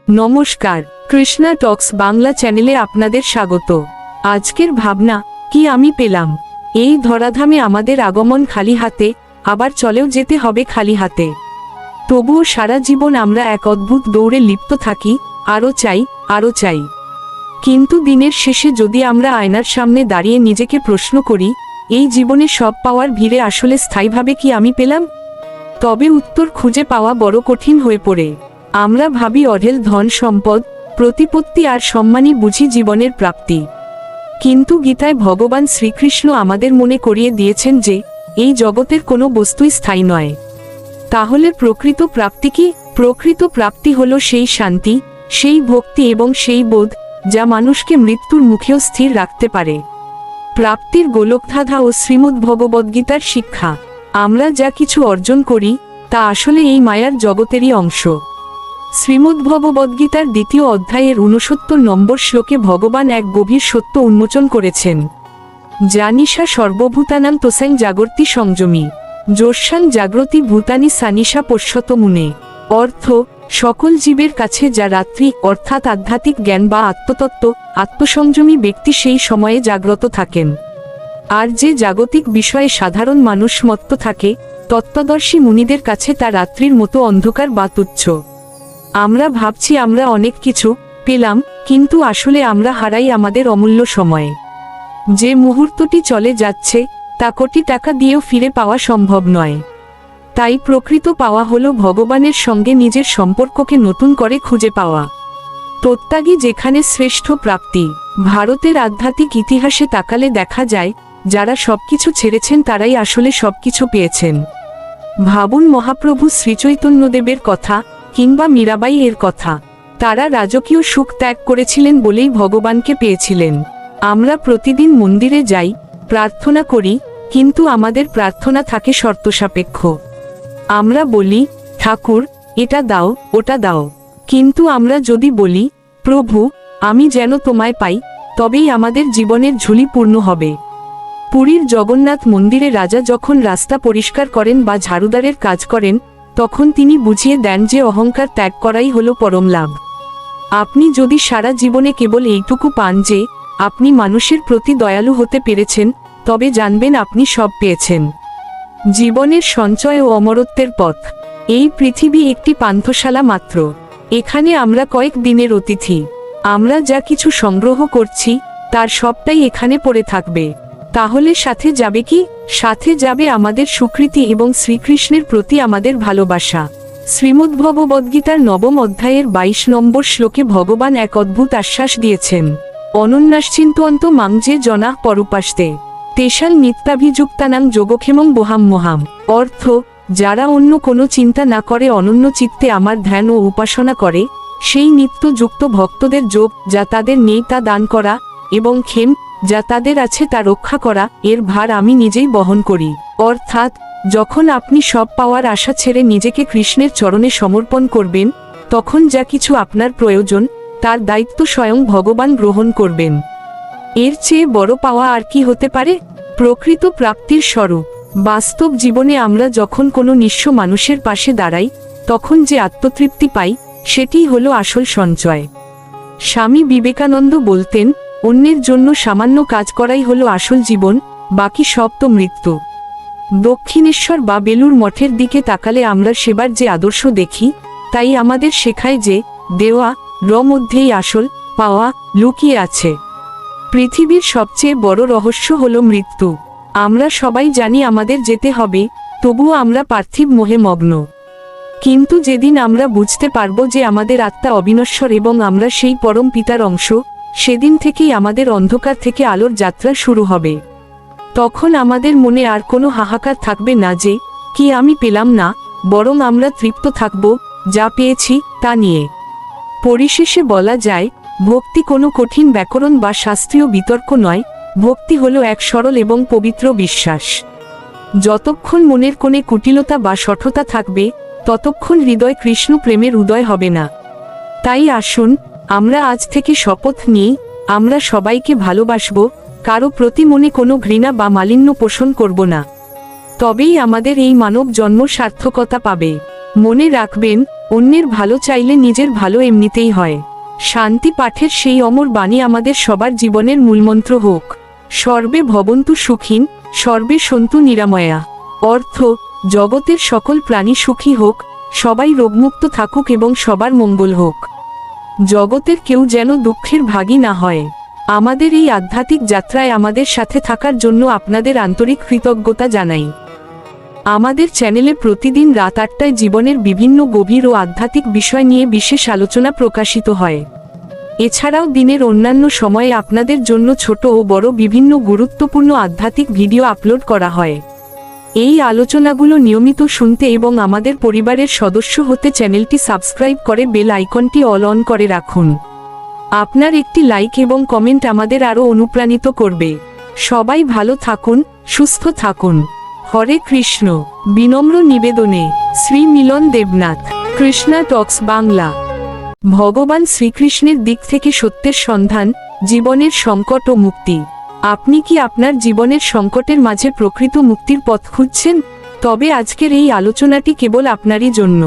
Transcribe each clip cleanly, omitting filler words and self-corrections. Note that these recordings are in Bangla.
নমস্কার, কৃষ্ণা টক্স বাংলা চ্যানেলে আপনাদের স্বাগত। আজকের ভাবনা, কি আমি পেলাম। এই ধরাধামে আমাদের আগমন খালি হাতে, আবার চলেও যেতে হবে খালি হাতে। তবুও সারা জীবন আমরা এক অদ্ভুত দৌড়ে লিপ্ত থাকি, আরও চাই, আরও চাই। কিন্তু দিনের শেষে যদি আমরা আয়নার সামনে দাঁড়িয়ে নিজেকে প্রশ্ন করি, এই জীবনে সব পাওয়ার ভিড়ে আসলে স্থায়ীভাবে কি আমি পেলাম, তবে উত্তর খুঁজে পাওয়া বড় কঠিন হয়ে পড়ে। আমরা ভাবি অঢেল ধন সম্পদ, প্রতিপত্তি আর সম্মানই বুঝি জীবনের প্রাপ্তি। কিন্তু গীতায় ভগবান শ্রীকৃষ্ণ আমাদের মনে করিয়ে দিয়েছেন যে এই জগতের কোনো বস্তুই স্থায়ী নয়। তাহলে প্রকৃত প্রাপ্তি কি? প্রকৃত প্রাপ্তি হলো সেই শান্তি, সেই ভক্তি এবং সেই বোধ যা মানুষকে মৃত্যুর মুখেও স্থির রাখতে পারে। প্রাপ্তির গোলকধাঁধা ও শ্রীমদ্ভগবদ্গীতার শিক্ষা। আমরা যা কিছু অর্জন করি তা আসলে এই মায়ার জগতেরই অংশ। শ্রীমদ্ভগবদ্গীতার ২য় অধ্যায়ের ৬৯ নম্বর শ্লোকে ভগবান এক গভীর সত্য উন্মোচন করেছেন। জানিষা সর্বভূতানাং তোসাং জাগর্তি সংযমী যোস্যাং জাগ্রতি ভূতানি সানিশা পশ্যত মুনে। অর্থ, সকল জীবের কাছে যা রাত্রি অর্থাৎ আধ্যাত্মিক জ্ঞান বা আত্মতত্ত্ব, আত্মসংযমী ব্যক্তি সেই সময়ে জাগ্রত থাকেন। আর যে জাগতিক বিষয়ে সাধারণ মানুষ মত্ত থাকে, তত্ত্বদর্শী মুনিদের কাছে তা রাত্রির মতো অন্ধকার বা তুচ্ছ। আমরা ভাবছি আমরা অনেক কিছু পেলাম, কিন্তু আসলে আমরা হারাই আমাদের অমূল্য সময়ে। যে মুহূর্তটি চলে যাচ্ছে তা কোটি টাকা দিয়েও ফিরে পাওয়া সম্ভব নয়। তাই প্রকৃত পাওয়া হলো ভগবানের সঙ্গে নিজের সম্পর্ককে নতুন করে খুঁজে পাওয়া। তত্ত্বাগী যেখানে শ্রেষ্ঠ প্রাপ্তি। ভারতের আধ্যাত্মিক ইতিহাসে তাকালে দেখা যায়, যারা সবকিছু ছেড়েছেন তারাই আসলে সবকিছু পেয়েছেন। ভাবুন মহাপ্রভু শ্রীচৈতন্যদেবের কথা, কিংবা মীরাবাই এর কথা। তারা রাজকীয় সুখ ত্যাগ করেছিলেন বলেই ভগবানকে পেয়েছিলেন। আমরা প্রতিদিন মন্দিরে যাই, প্রার্থনা করি, কিন্তু আমাদের প্রার্থনা থাকে শর্তসাপেক্ষ। আমরা বলি, ঠাকুর এটা দাও, ওটা দাও। কিন্তু আমরা যদি বলি, প্রভু আমি যেন তোমায় পাই, তবেই আমাদের জীবনের ঝুলি পূর্ণ হবে। পুরীর জগন্নাথ মন্দিরে রাজা যখন রাস্তা পরিষ্কার করেন বা ঝাড়ুদারের কাজ করেন, তখন তিনি বুঝিয়ে দেন যে অহংকার ত্যাগ করাই হলো পরম লাভ। আপনি যদি সারা জীবনে কেবল এইটুকু পান যে আপনি মানুষের প্রতি দয়ালু হতে পেরেছেন, তবে জানবেন আপনি সব পেয়েছেন। জীবনের সঞ্চয় ও অমরত্বের পথ। এই পৃথিবী একটি পান্থশালা মাত্র। এখানে আমরা কয়েক দিনের অতিথি। আমরা যা কিছু সংগ্রহ করছি তার সবটাই এখানে পড়ে থাকবে। তাহলে সাথে যাবে কি? সাথে যাবে আমাদের স্বীকৃতি এবং শ্রীকৃষ্ণের প্রতি আমাদের ভালোবাসা। শ্রীমদ্ভগবদ্গীতার ৯ম অধ্যায়ের ২২ নম্বর শ্লোকে ভগবান এক অদ্ভুত আশ্বাস দিয়েছেন। অনন্যাশ্চিন্তয়ন্ত মাং যে জনাঃ পরুপাস্তে তেষাং নিত্যাভিযুক্তানাং যোগক্ষেমং বহাম্যহাম। অর্থ, যারা অন্য কোনো চিন্তা না করে অনন্য চিত্তে আমার ধ্যান ও উপাসনা করে, সেই নিত্যযুক্ত ভক্তদের যোগ যা তাদের নেই তা দান করা, এবং ক্ষেম যা তাদের আছে তা রক্ষা করা, এর ভার আমি নিজেই বহন করি। অর্থাৎ, যখন আপনি সব পাওয়ার আশা ছেড়ে নিজেকে কৃষ্ণের চরণে সমর্পণ করবেন, তখন যা কিছু আপনার প্রয়োজন তার দায়িত্ব স্বয়ং ভগবান গ্রহণ করবেন। এর চেয়ে বড় পাওয়া আর কি হতে পারে? প্রকৃত প্রাপ্তির স্বরূপ। বাস্তব জীবনে আমরা যখন কোনো নিঃস্ব মানুষের পাশে দাঁড়াই, তখন যে আত্মতৃপ্তি পাই সেটিই হলো আসল সঞ্চয়। স্বামী বিবেকানন্দ বলতেন, অন্যের জন্য সামান্য কাজ করাই হলো আসল জীবন, বাকি সব তো মৃত্যু। দক্ষিণেশ্বর বা বেলুর মঠের দিকে তাকালে আমরা সেবার যে আদর্শ দেখি, তাই আমাদের শেখায় যে দেওয়া মধ্যেই আসল পাওয়া লুকিয়ে আছে। পৃথিবীর সবচেয়ে বড় রহস্য হলো মৃত্যু। আমরা সবাই জানি আমাদের যেতে হবে, তবুও আমরা পার্থিব মোহে মগ্ন। কিন্তু যেদিন আমরা বুঝতে পারব যে আমাদের আত্মা অবিনশ্বর এবং আমরা সেই পরম পিতার অংশ, সেদিন থেকেই আমাদের অন্ধকার থেকে আলোর যাত্রা শুরু হবে। তখন আমাদের মনে আর কোনো হাহাকার থাকবে না যে কি আমি পেলাম না, বরং আমরা তৃপ্ত থাকব যা পেয়েছি তা নিয়ে। পরিশেষে বলা যায়, ভক্তি কোনো কঠিন ব্যাকরণ বা শাস্ত্রীয় বিতর্ক নয়, ভক্তি হলো এক সরল এবং পবিত্র বিশ্বাস। যতক্ষণ মনের কোণে কুটিলতা বা শঠতা থাকবে, ততক্ষণ হৃদয় কৃষ্ণ প্রেমের উদয় হবে না। তাই আসুন আমরা আজ থেকে শপথ নিই, আমরা সবাইকে ভালোবাসব, কারো প্রতি মনে কোনো ঘৃণা বা মালিন্য পোষণ করব না। তবেই আমাদের এই মানব জন্ম সার্থকতা পাবে। মনে রাখবেন, অন্যের ভালো চাইলে নিজের ভালো এমনিতেই হয়। শান্তি পাঠের সেই অমর বাণী আমাদের সবার জীবনের মূলমন্ত্র হোক। সর্বে ভবন্তু সুখিন, সর্বে সন্তু নিরাময়া। অর্থ, জগতের সকল প্রাণী সুখী হোক, সবাই রোগমুক্ত থাকুক এবং সবার মঙ্গল হোক। জগতের কেউ যেন দুঃখের ভাগী না হয়। আমাদের এই আধ্যাত্মিক যাত্রায় আমাদের সাথে থাকার জন্য আপনাদের আন্তরিক কৃতজ্ঞতা জানাই। আমাদের চ্যানেলে প্রতিদিন রাত 8টায় জীবনের বিভিন্ন গভীর ও আধ্যাত্মিক বিষয় নিয়ে বিশেষ আলোচনা প্রকাশিত হয়। এছাড়াও দিনের অন্যান্য সময়ে আপনাদের জন্য ছোট ও বড় বিভিন্ন গুরুত্বপূর্ণ আধ্যাত্মিক ভিডিও আপলোড করা হয়। এই আলোচনাগুলো নিয়মিত শুনতে এবং আমাদের পরিবারের সদস্য হতে চ্যানেলটি সাবস্ক্রাইব করে বেল আইকনটি অল অন করে রাখুন। আপনার একটি লাইক এবং কমেন্ট আমাদের আরও অনুপ্রাণিত করবে। সবাই ভালো থাকুন, সুস্থ থাকুন। হরে কৃষ্ণ। বিনম্র নিবেদনে শ্রী মিলন দেবনাথ, কৃষ্ণা টক্স বাংলা। ভগবান শ্রীকৃষ্ণের দিক থেকে সত্যের সন্ধান, জীবনের সংকট ও মুক্তি। আপনি কি আপনার জীবনের সংকটের মাঝে প্রকৃত মুক্তির পথ খুঁজছেন? তবে আজকের এই আলোচনাটি কেবল আপনারই জন্য।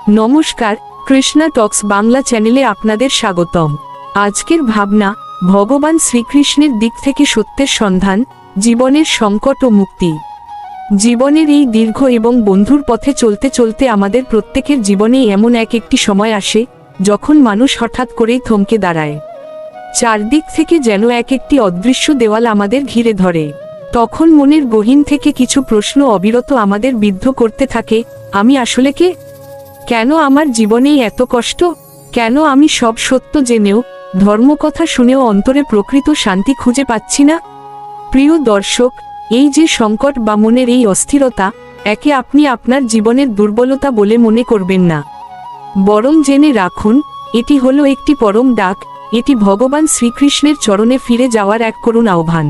নমস্কার, কৃষ্ণা টক্স বাংলা চ্যানেলে আপনাদের স্বাগতম। আজকের ভাবনা, ভগবান শ্রীকৃষ্ণের দিক থেকে সত্যের সন্ধান, জীবনের সংকট ও মুক্তি। জীবনের এই দীর্ঘ এবং বন্ধুর পথে চলতে চলতে আমাদের প্রত্যেকের জীবনেই এমন একটি সময় আসে যখন মানুষ হঠাৎ করেই থমকে দাঁড়ায়। চারদিক থেকে যেন একটি অদৃশ্য দেওয়াল আমাদের ঘিরে ধরে। তখন মনের গহীন থেকে কিছু প্রশ্ন অবিরত আমাদের বিদ্ধ করতে থাকে, আমি আসলে কে? কেন আমার জীবনেই এত কষ্ট? কেন আমি সব সত্য জেনেও, ধর্মকথা শুনেও অন্তরে প্রকৃত শান্তি খুঁজে পাচ্ছি না? প্রিয় দর্শক, এই যে সংকট বা মনের এই অস্থিরতা, একে আপনি আপনার জীবনের দুর্বলতা বলে মনে করবেন না। বরং জেনে রাখুন, এটি হলো একটি পরম ডাক। এটি ভগবান শ্রীকৃষ্ণের চরণে ফিরে যাওয়ার এক করুণ আহ্বান।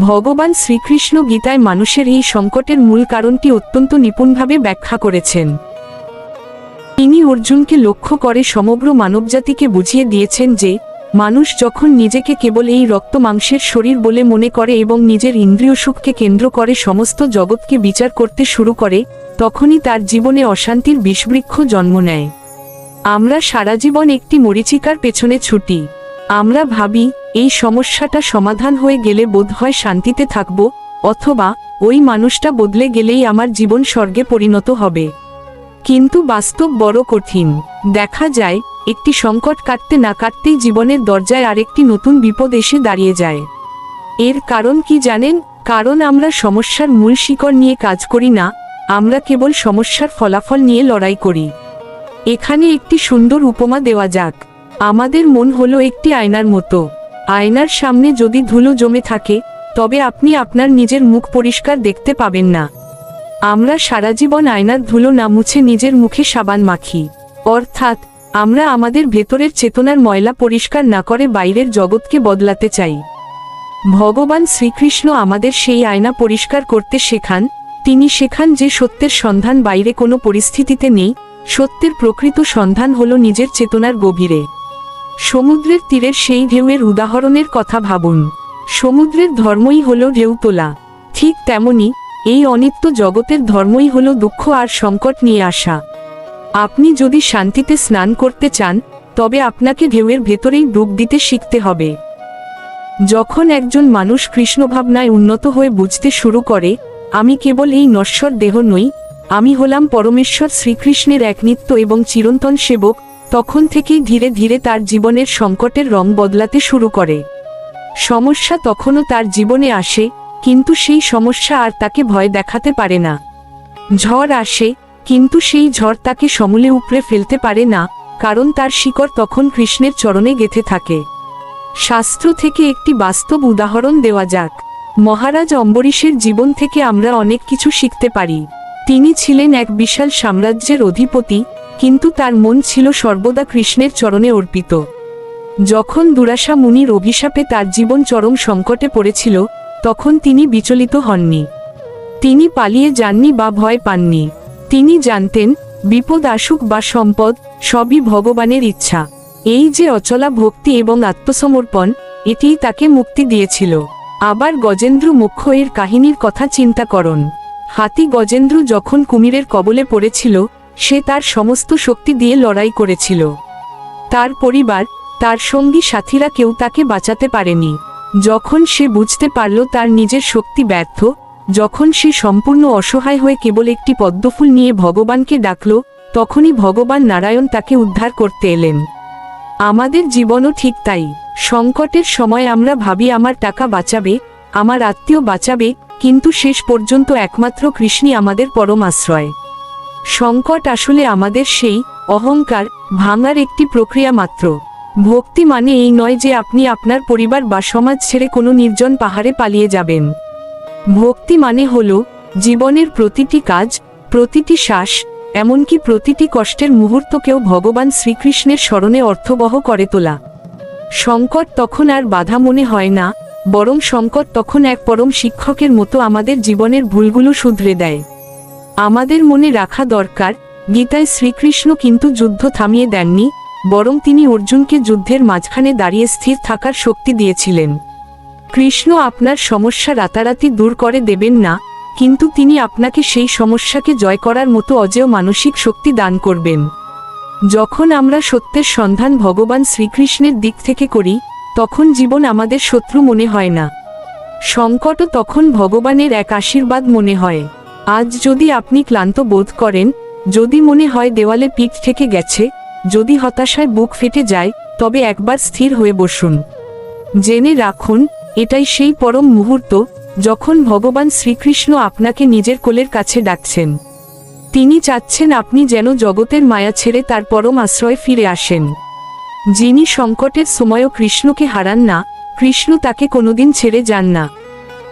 ভগবান শ্রীকৃষ্ণ গীতায় মানুষের এই সংকটের মূল কারণটি অত্যন্ত নিপুণভাবে ব্যাখ্যা করেছেন। তিনি অর্জুনকে লক্ষ্য করে সমগ্র মানবজাতিকে বুঝিয়ে দিয়েছেন যে, মানুষ যখন নিজেকে কেবল এই রক্ত মাংসের শরীর বলে মনে করে এবং নিজের ইন্দ্রিয় সুখকে কেন্দ্র করে সমস্ত জগৎকে বিচার করতে শুরু করে, তখনই তার জীবনে অশান্তির বিষবৃক্ষ জন্ম নেয়। আমরা সারা জীবন একটি মরীচিকার পেছনে ছুটি। আমরা ভাবি, এই সমস্যাটা সমাধান হয়ে গেলে বোধহয় শান্তিতে থাকব, অথবা ওই মানুষটা বদলে গেলেই আমার জীবন স্বর্গে পরিণত হবে। কিন্তু বাস্তব বড় কঠিন। দেখা যায়, একটি সংকট কাটতে না কাটতেই জীবনের দরজায় আরেকটি নতুন বিপদ এসে দাঁড়িয়ে যায়। এর কারণ কি জানেন? কারণ আমরা সমস্যার মূল শিকড় নিয়ে কাজ করি না, আমরা কেবল সমস্যার ফলাফল নিয়ে লড়াই করি। এখানে একটি সুন্দর উপমা দেওয়া যাক। আমাদের মন হলো একটি আয়নার মতো। আয়নার সামনে যদি ধুলো জমে থাকে, তবে আপনি আপনার নিজের মুখ পরিষ্কার দেখতে পাবেন না। আমরা সারা জীবন আয়নার ধুলো না মুছে নিজের মুখে সাবান মাখি। অর্থাৎ, আমরা আমাদের ভেতরের চেতনার ময়লা পরিষ্কার না করে বাইরের জগৎকে বদলাতে চাই। ভগবান শ্রীকৃষ্ণ আমাদের সেই আয়না পরিষ্কার করতে শেখান। তিনি শেখান যে সত্যের সন্ধান বাইরে কোনো পরিস্থিতিতে নেই, সত্যের প্রকৃত সন্ধান হলো নিজের চেতনার গভীরে। সমুদ্রের তীরের সেই ঢেউয়ের উদাহরণের কথা ভাবুন। সমুদ্রের ধর্মই হলো ঢেউ তোলা। ঠিক তেমনি এই অনিত্য জগতের ধর্মই হলো দুঃখ আর সংকট নিয়ে আসা। আপনি যদি শান্তিতে স্নান করতে চান, তবে আপনাকে ঢেউয়ের ভেতরেই ডুব দিতে শিখতে হবে। যখন একজন মানুষ কৃষ্ণভাবনায় উন্নত হয়ে বুঝতে শুরু করে, আমি কেবল এই নশ্বর দেহ নই, আমি হলাম পরমেশ্বর শ্রীকৃষ্ণের এক নিত্য এবং চিরন্তন সেবক, তখন থেকেই ধীরে ধীরে তার জীবনের সংকটের রং বদলাতে শুরু করে। সমস্যা তখনও তার জীবনে আসে, কিন্তু সেই সমস্যা আর তাকে ভয় দেখাতে পারে না। ঝড় আসে, কিন্তু সেই ঝড় তাকে সমূলে উপড়ে ফেলতে পারে না, কারণ তার শিকড় তখন কৃষ্ণের চরণে গেঁথে থাকে। শাস্ত্র থেকে একটি বাস্তব উদাহরণ দেওয়া যাক। মহারাজ অম্বরীশের জীবন থেকে আমরা অনেক কিছু শিখতে পারি। তিনি ছিলেন এক বিশাল সাম্রাজ্যের অধিপতি, কিন্তু তার মন ছিল সর্বদা কৃষ্ণের চরণে অর্পিত। যখন দুরাশা মুনির অভিশাপে তার জীবন চরম সংকটে পড়েছিল, তখন তিনি বিচলিত হননি। তিনি পালিয়ে যাননি বা ভয় পাননি। তিনি জানতেন, বিপদ আসুক বা সম্পদ, সবই ভগবানের ইচ্ছা। এই যে অচলা ভক্তি এবং আত্মসমর্পণ, এটিই তাকে মুক্তি দিয়েছিল। আবার গজেন্দ্র মোক্ষ এর কাহিনীর কথা চিন্তা করুন। হাতি গজেন্দ্র যখন কুমিরের কবলে পড়েছিল, সে তার সমস্ত শক্তি দিয়ে লড়াই করেছিল। তার পরিবার, তার সঙ্গী সাথীরা কেউ তাকে বাঁচাতে পারেনি। যখন সে বুঝতে পারল তার নিজের শক্তি ব্যর্থ, যখন সে সম্পূর্ণ অসহায় হয়ে কেবল একটি পদ্মফুল নিয়ে ভগবানকে ডাকল, তখনই ভগবান নারায়ণ তাকে উদ্ধার করতে এলেন। আমাদের জীবনও ঠিক তাই। সংকটের সময় আমরা ভাবি আমার টাকা বাঁচাবে, আমার আত্মীয় বাঁচাবে, কিন্তু শেষ পর্যন্ত একমাত্র কৃষ্ণই আমাদের পরম আশ্রয়। সংকট আসলে আমাদের সেই অহংকার ভাঙার একটি প্রক্রিয়া মাত্র। ভক্তি মানে এই নয় যে আপনি আপনার পরিবার বা সমাজ ছেড়ে কোনো নির্জন পাহাড়ে পালিয়ে যাবেন। ভক্তি মানে হলো জীবনের প্রতিটি কাজ, প্রতিটি শ্বাস, এমনকি প্রতিটি কষ্টের মুহূর্তকেও ভগবান শ্রীকৃষ্ণের স্মরণে অর্থবহ করে তোলা। সংকট তখন আর বাধা মনে হয় না, বরং সংকট তখন এক পরম শিক্ষকের মতো আমাদের জীবনের ভুলগুলো শুধরে দেয়। আমাদের মনে রাখা দরকার, গীতায় শ্রীকৃষ্ণ কিন্তু যুদ্ধ থামিয়ে দেননি, বরং তিনি অর্জুনকে যুদ্ধের মাঝখানে দাঁড়িয়ে স্থির থাকার শক্তি দিয়েছিলেন। কৃষ্ণ আপনার সমস্যা রাতারাতি দূর করে দেবেন না, কিন্তু তিনি আপনাকে সেই সমস্যাকে জয় করার মতো অজেয় মানসিক শক্তি দান করবেন। যখন আমরা সত্যের সন্ধান ভগবান শ্রীকৃষ্ণের দিক থেকে করি, তখন জীবন আমাদের শত্রু মনে হয় না। সংকটও তখন ভগবানের এক আশীর্বাদ মনে হয়। আজ যদি আপনি ক্লান্ত বোধ করেন, যদি মনে হয় দেওয়ালে পিঠ থেকে গেছে, যদি হতাশায় বুক ফেটে যায়, তবে একবার স্থির হয়ে বসুন। জেনে রাখুন, এটাই সেই পরম মুহূর্ত যখন ভগবান শ্রীকৃষ্ণ আপনাকে নিজের কোলের কাছে ডাকছেন। তিনি চাচ্ছেন আপনি যেন জগতের মায়া ছেড়ে তার পরম আশ্রয়ে ফিরে আসেন। যিনি সংকটের সময়ও কৃষ্ণকে হারান না, কৃষ্ণ তাকে কোনোদিন ছেড়ে যান না।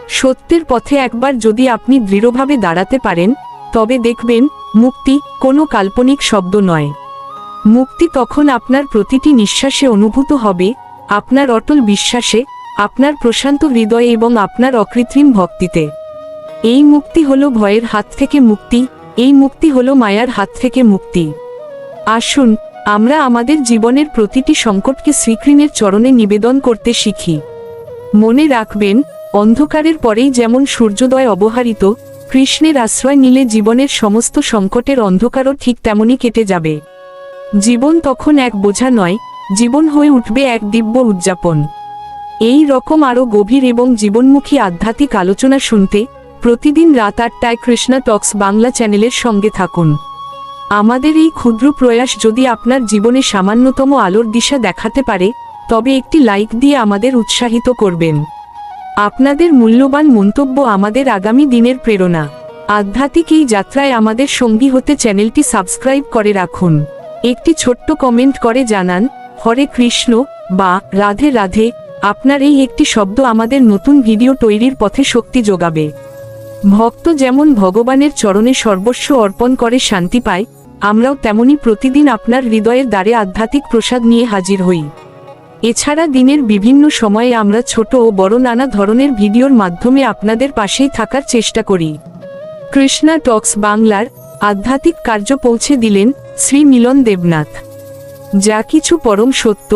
সত্যের পথে একবার যদি আপনি দৃঢ়ভাবে দাঁড়াতে পারেন, তবে দেখবেন মুক্তি কোনো কাল্পনিক শব্দ নয়। মুক্তি তখন আপনার প্রতিটি নিঃশ্বাসে অনুভূত হবে, আপনার অটল বিশ্বাসে, আপনার প্রশান্ত হৃদয়ে এবং আপনার অকৃত্রিম ভক্তিতে। এই মুক্তি হলো ভয়ের হাত থেকে মুক্তি, এই মুক্তি হলো মায়ার হাত থেকে মুক্তি। আসুন আমরা আমাদের জীবনের প্রতিটি সংকটকে শ্রীকৃষ্ণের চরণে নিবেদন করতে শিখি। মনে রাখবেন, অন্ধকারের পরেই যেমন সূর্যোদয় অবহারিত, কৃষ্ণের আশ্রয় নিলে জীবনের সমস্ত সংকটের অন্ধকারও ঠিক তেমনই কেটে যাবে। জীবন তখন এক বোঝা নয়, জীবন হয়ে উঠবে এক দিব্য উদযাপন। এই রকম আরও গভীর এবং জীবনমুখী আধ্যাত্মিক আলোচনা শুনতে প্রতিদিন রাত 8টায় কৃষ্ণা টক্স বাংলা চ্যানেলের সঙ্গে থাকুন। আমাদের এই ক্ষুদ্র প্রয়াস যদি আপনার জীবনে সামান্যতম আলোর দিশা দেখাতে পারে, তবে একটি লাইক দিয়ে আমাদের উৎসাহিত করবেন। আপনাদের মূল্যবান মন্তব্য আমাদের আগামী দিনের প্রেরণা। আধ্যাত্মিক এই যাত্রায় আমাদের সঙ্গী হতে চ্যানেলটি সাবস্ক্রাইব করে রাখুন। একটি ছোট্ট কমেন্ট করে জানান, হরে কৃষ্ণ বা রাধে রাধে। আপনার এই একটি শব্দ আমাদের নতুন ভিডিও তৈরির পথে শক্তি যোগাবে। ভক্ত যেমন ভগবানের চরণে সর্বস্ব অর্পণ করে শান্তি পায়, আমরাও তেমনি প্রতিদিন আপনার হৃদয়ের দ্বারে আধ্যাত্মিক প্রসাদ নিয়ে হাজির হই। এছাড়া দিনের বিভিন্ন সময়ে আমরা ছোট ও বড় নানা ধরনের ভিডিওর মাধ্যমে আপনাদের পাশেই থাকার চেষ্টা করি। কৃষ্ণা টক্স বাংলার আধ্যাত্মিক কার্য পৌঁছে দিলেন শ্রী মিলন দেবনাথ। যা কিছু পরম সত্য,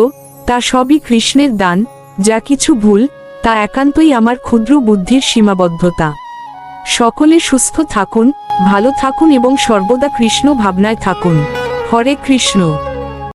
তা সবই কৃষ্ণের দান, যা কিছু ভুল, তা একান্তই আমার ক্ষুদ্র বুদ্ধির সীমাবদ্ধতা। সকলে সুস্থ থাকুন, ভালো থাকুন এবং সর্বদা কৃষ্ণ ভাবনায় থাকুন। হরে কৃষ্ণ।